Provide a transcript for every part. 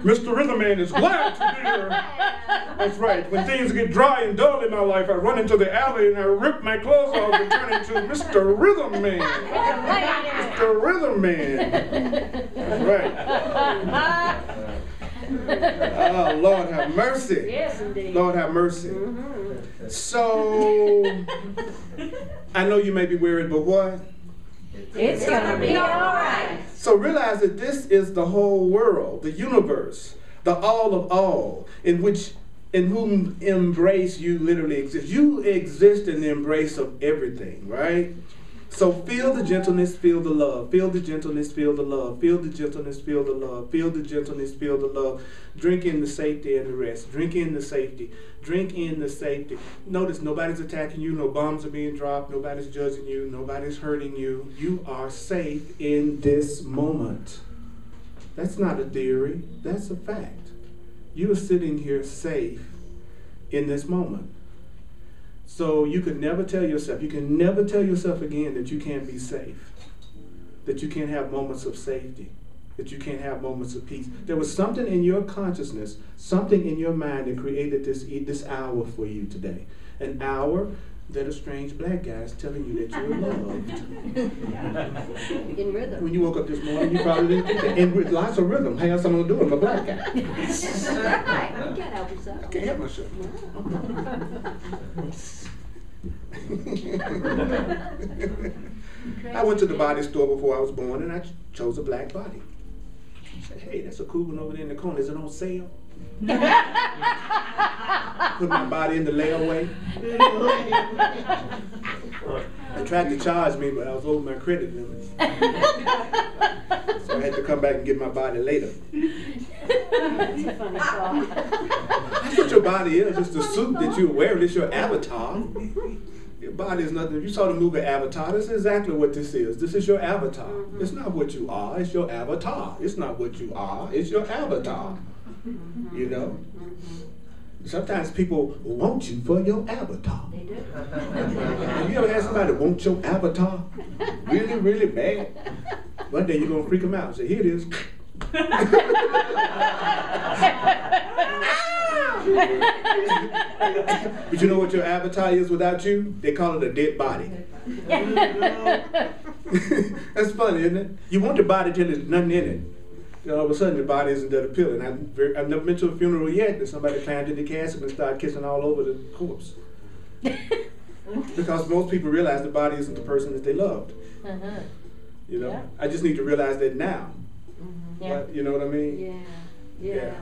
Mr. Rhythm Man is glad to be here. That's right. When things get dry and dull in my life, I run into the alley and I rip my clothes off and turn into Mr. Rhythm Man. Mr. Rhythm Man. That's right. Oh, Lord have mercy. Yes, indeed. Lord have mercy. So, I know you may be worried, but what? It's gonna be all right. So realize that this is the whole world, the universe, the all of all, in whom embrace you literally exist. You exist in the embrace of everything, right? So feel the gentleness, feel the love. Feel the gentleness, feel the love. Feel the gentleness, feel the love. Feel the gentleness, feel the love. Drink in the safety and the rest. Drink in the safety. Drink in the safety. Notice nobody's attacking you. No bombs are being dropped. Nobody's judging you. Nobody's hurting you. You are safe in this moment. That's not a theory. That's a fact. You are sitting here safe in this moment. So you can never tell yourself again that you can't be safe, that you can't have moments of safety, that you can't have moments of peace. There was something in your consciousness, something in your mind that created this hour for you today. An hour that a strange black guy is telling you that you're loved. In rhythm. When you woke up this morning, you probably didn't think that. And with lots of rhythm, how else I'm going to do it? I'm a black guy. Right. You can't help yourself. I can't help myself. I went to the body store before I was born and I chose a black body. I said, hey, that's a cool one over there in the corner. Is it on sale? Put my body in the layaway. They tried to charge me, but I was over my credit limits. So I had to come back and get my body later. That's a funny thought. That's what your body is. It's the suit that you're wearing. It's your avatar. Your body is nothing. If you saw the movie Avatar, this is exactly what this is. This is your avatar. It's not what you are. It's your avatar. It's not what you are. It's your avatar. You know? Sometimes people want you for your avatar. They do. Have you ever had somebody want your avatar really, really bad? One day you're going to freak them out and say, here it is. But you know what your avatar is without you? They call it a dead body. That's funny, isn't it? You want the body till there's nothing in it. Then all of a sudden the body isn't that appealing. I've never been to a funeral yet that somebody climbed in the casket and started kissing all over the corpse. Because most people realize the body isn't the person that they loved. You know? Yeah. I just need to realize that now. Yeah. You know what I mean? Yeah.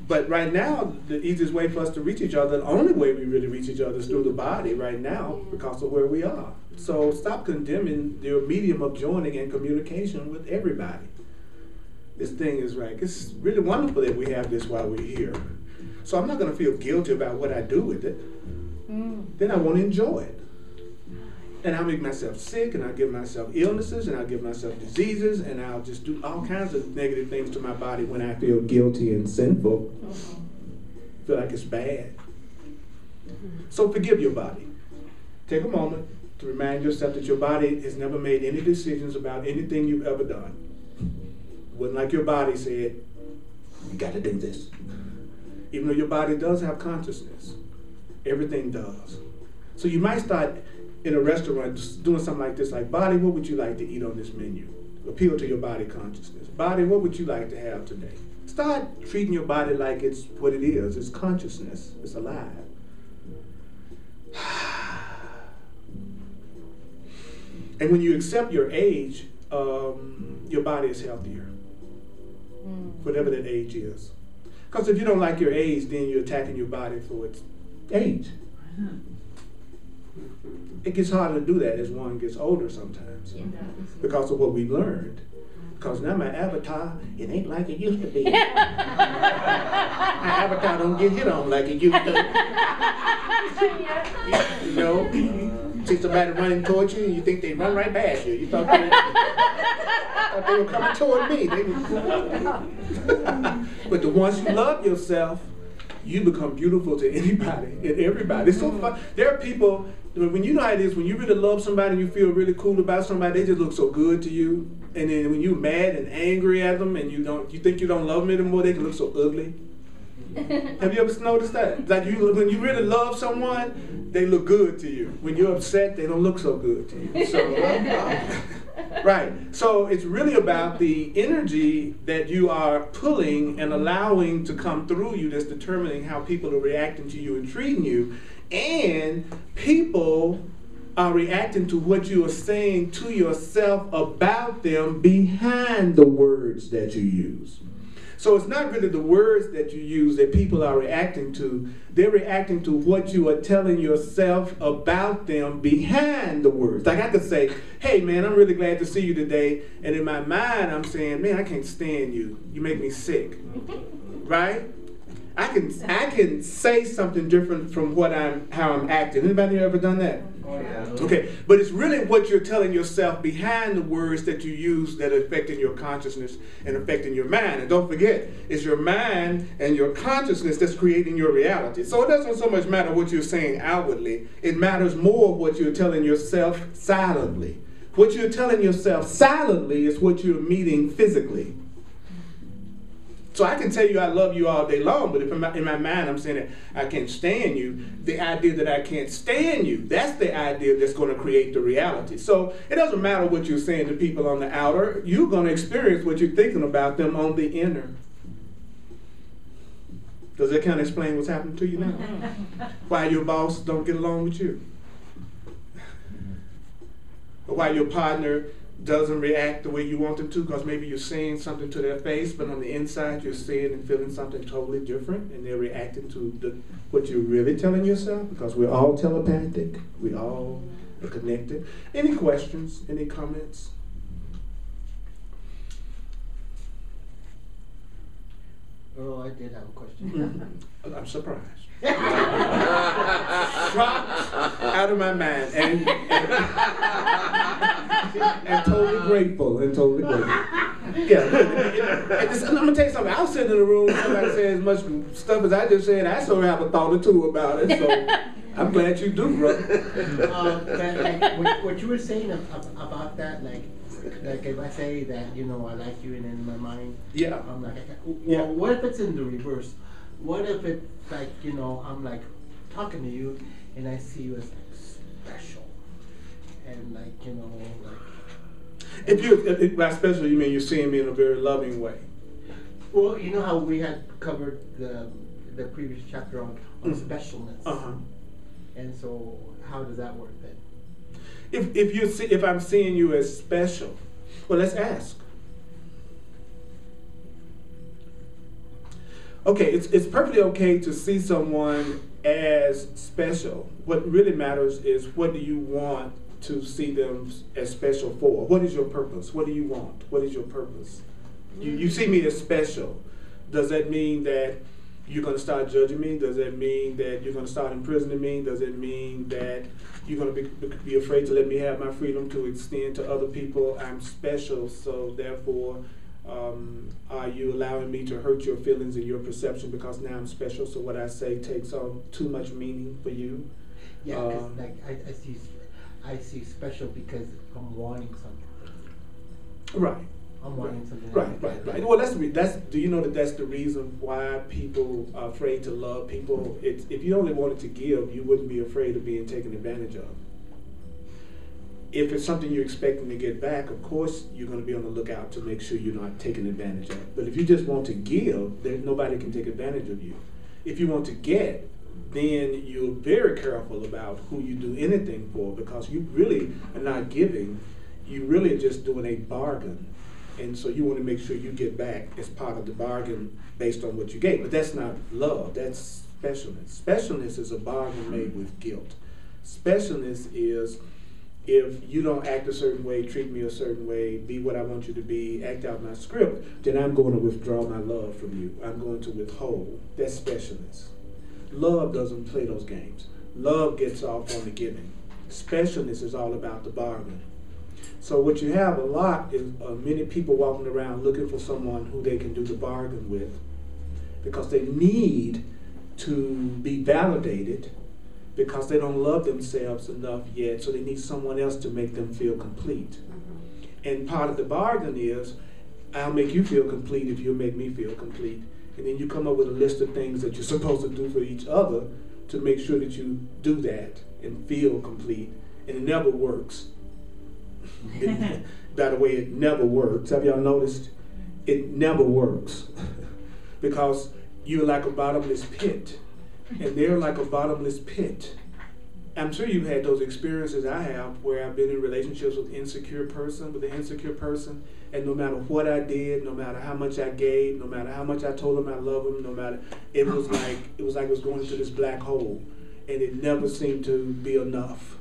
But right now, the easiest way for us to reach each other, the only way we really reach each other is through the body right now because of where we are. So stop condemning your medium of joining and communication with everybody. This thing is right. It's really wonderful that we have this while we're here. So I'm not going to feel guilty about what I do with it. Then I won't enjoy it. And I'll make myself sick, and I'll give myself illnesses, and I'll give myself diseases, and I'll just do all kinds of negative things to my body when I feel guilty and sinful. Feel like it's bad. So forgive your body. Take a moment to remind yourself that your body has never made any decisions about anything you've ever done. It wasn't like your body said, you got to do this. Even though your body does have consciousness. Everything does. So you might start in a restaurant just doing something like this, like, body, what would you like to eat on this menu? Appeal to your body consciousness. Body, what would you like to have today? Start treating your body like it's what it is. It's consciousness. It's alive. And when you accept your age, your body is healthier. Whatever that age is. Because if you don't like your age, then you're attacking your body for its age. It gets harder to do that as one gets older sometimes because of what we've learned. Because now my avatar, it ain't like it used to be. My avatar don't get hit on like it used to. You know, see somebody running towards you and you think they run right past you. You thought they were coming toward me. But the once you love yourself, you become beautiful to anybody and everybody. It's so fun. There are people, when you know how it is, when you really love somebody and you feel really cool about somebody, they just look so good to you. And then when you're mad and angry at them and you think you don't love them anymore, they can look so ugly. Have you ever noticed that? Like when you really love someone, they look good to you. When you're upset, they don't look so good to you. So, right. So it's really about the energy that you are pulling and allowing to come through you that's determining how people are reacting to you and treating you. And people are reacting to what you are saying to yourself about them behind the words that you use. So it's not really the words that you use that people are reacting to. They're reacting to what you are telling yourself about them behind the words. Like I could say, hey man, I'm really glad to see you today. And in my mind, I'm saying, man, I can't stand you. You make me sick. Right? I can say something different from how I'm acting. Anybody ever done that? Oh, yeah. Okay, but it's really what you're telling yourself behind the words that you use that are affecting your consciousness and affecting your mind. And don't forget, it's your mind and your consciousness that's creating your reality. So it doesn't so much matter what you're saying outwardly. It matters more what you're telling yourself silently. What you're telling yourself silently is what you're meeting physically. So I can tell you I love you all day long, but if in my mind I'm saying that I can't stand you, the idea that I can't stand you, that's the idea that's going to create the reality. So it doesn't matter what you're saying to people on the outer, you're going to experience what you're thinking about them on the inner. Does that kind of explain what's happening to you now? Why your boss don't get along with you? Or why your partner doesn't react the way you want them to, because maybe you're saying something to their face, but on the inside you're saying and feeling something totally different, and they're reacting to what you're really telling yourself, because we're all telepathic, we all are connected. Any questions? Any comments? Oh, I did have a question. I'm surprised. Dropped out of my mind and totally grateful. Yeah, I'm gonna tell you something. I'll sit in the room. Somebody says as much stuff as I just said. I sort of have a thought or two about it. So I'm glad you do, bro. What you were saying about that, like if I say that, I like you, and in my mind, yeah, I'm like, well, what if it's in the reverse? What if it's like, I'm like talking to you, and I see you as special, and like, If by special you mean you're seeing me in a very loving way. Well, you know how we had covered the previous chapter on specialness. Uh-huh. And so, how does that work then? If I'm seeing you as special, well, let's ask. Okay, it's perfectly okay to see someone as special. What really matters is, what do you want to see them as special for? What is your purpose? What do you want? What is your purpose? You see me as special. Does that mean that you're going to start judging me? Does that mean that you're going to start imprisoning me? Does it mean that you're going to be afraid to let me have my freedom to extend to other people? I'm special, so therefore, are you allowing me to hurt your feelings and your perception because now I'm special, so what I say takes on too much meaning for you? Yeah, because like I see special because I'm wanting something. Right. I'm wanting something. Right. Well, that's. Do you know that that's the reason why people are afraid to love people? If you only wanted to give, you wouldn't be afraid of being taken advantage of. If it's something you're expecting to get back, of course you're going to be on the lookout to make sure you're not taken advantage of. But if you just want to give, nobody can take advantage of you. If you want to get, then you're very careful about who you do anything for, because you really are not giving. You really are just doing a bargain. And so you want to make sure you get back as part of the bargain based on what you gave. But that's not love, that's specialness. Specialness is a bargain made with guilt. Specialness is, if you don't act a certain way, treat me a certain way, be what I want you to be, act out my script, then I'm going to withdraw my love from you. I'm going to withhold. That's specialness. Love doesn't play those games. Love gets off on the giving. Specialness is all about the bargain. So what you have a lot is many people walking around looking for someone who they can do the bargain with, because they need to be validated because they don't love themselves enough yet, so they need someone else to make them feel complete. And part of the bargain is, I'll make you feel complete if you'll make me feel complete. And then you come up with a list of things that you're supposed to do for each other to make sure that you do that and feel complete. And it never works. By the way, it never works. Have y'all noticed? It never works. Because you're like a bottomless pit. And they're like a bottomless pit. I'm sure you've had those experiences I have where I've been in relationships with an insecure person, and no matter what I did, no matter how much I gave, no matter how much I told them I love them, no matter, it was like it was going into this black hole, and it never seemed to be enough.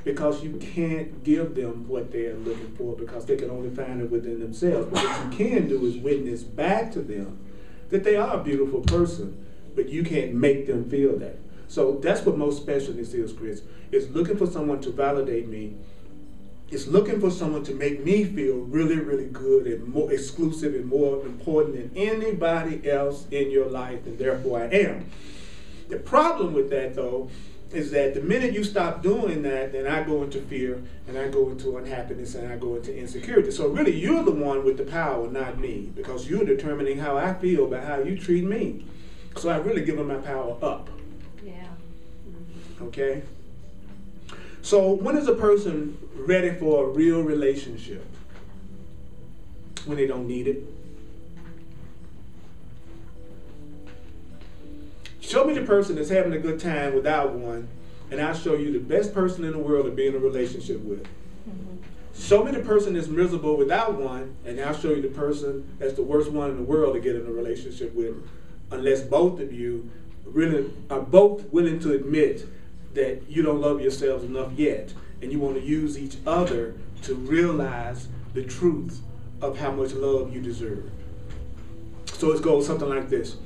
Because you can't give them what they're looking for because they can only find it within themselves. But what you can do is witness back to them that they are a beautiful person, but you can't make them feel that. So that's what most specialness is, Chris. It's looking for someone to validate me. It's looking for someone to make me feel really, really good and more exclusive and more important than anybody else in your life, and therefore I am. The problem with that, though, is that the minute you stop doing that, then I go into fear, and I go into unhappiness, and I go into insecurity. So really, you're the one with the power, not me, because you're determining how I feel by how you treat me. So I've really given my power up. Yeah. Okay? So when is a person ready for a real relationship? When they don't need it. Show me the person that's having a good time without one, and I'll show you the best person in the world to be in a relationship with. Show me the person that's miserable without one, and I'll show you the person that's the worst one in the world to get in a relationship with, unless both of you really are both willing to admit that you don't love yourselves enough yet, and you want to use each other to realize the truth of how much love you deserve. So it goes something like this.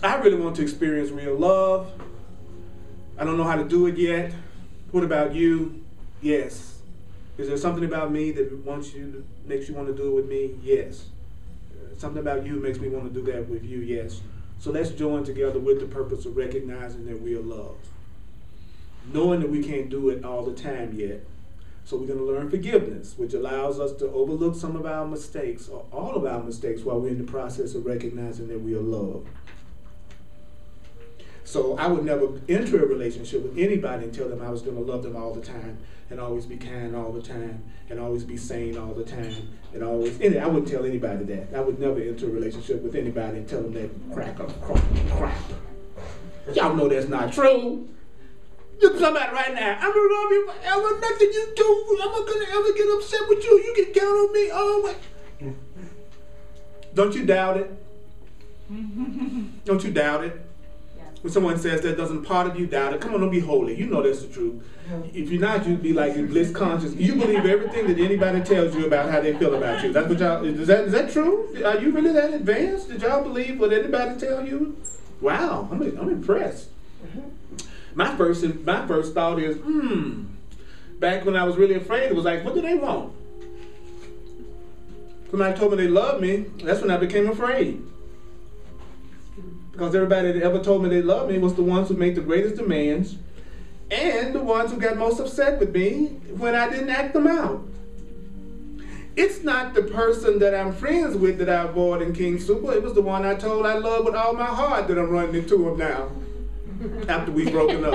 I really want to experience real love. I don't know how to do it yet. What about you? Yes. Is there something about me that makes you want to do it with me? Yes. Something about you makes me want to do that with you? Yes. So let's join together with the purpose of recognizing that we are loved. Knowing that we can't do it all the time yet. So we're going to learn forgiveness, which allows us to overlook some of our mistakes, or all of our mistakes, while we're in the process of recognizing that we are loved. So I would never enter a relationship with anybody and tell them I was going to love them all the time, and always be kind all the time, and always be sane all the time, and always. I wouldn't tell anybody that. I would never enter a relationship with anybody and tell them that crap. Y'all know that's not true. Look at somebody right now. I'm gonna love you forever. Nothing you do, I'm not gonna ever get upset with you. You can count on me always. Don't you doubt it? Don't you doubt it? When someone says that doesn't part of you, doubt it. Come on, don't be holy. You know that's the truth. If you're not, you'd be like in bliss conscious. You believe everything that anybody tells you about how they feel about you. That's what y'all. Is that true? Are you really that advanced? Did y'all believe what anybody tell you? Wow, I'm impressed. My first thought is, back when I was really afraid, it was like, what do they want? Somebody told me they loved me. That's when I became afraid. Because everybody that ever told me they loved me was the ones who made the greatest demands and the ones who got most upset with me when I didn't act them out. It's not the person that I'm friends with that I avoid in King Super. It was the one I told I love with all my heart that I'm running into him now after we've broken up.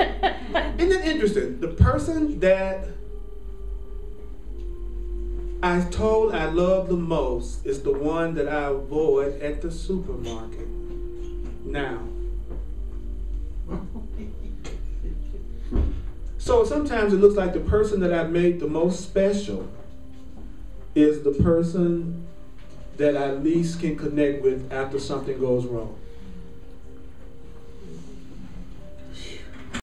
Isn't it interesting? The person that I told I love the most is the one that I avoid at the supermarket now. So sometimes it looks like the person that I've made the most special is the person that I least can connect with after something goes wrong.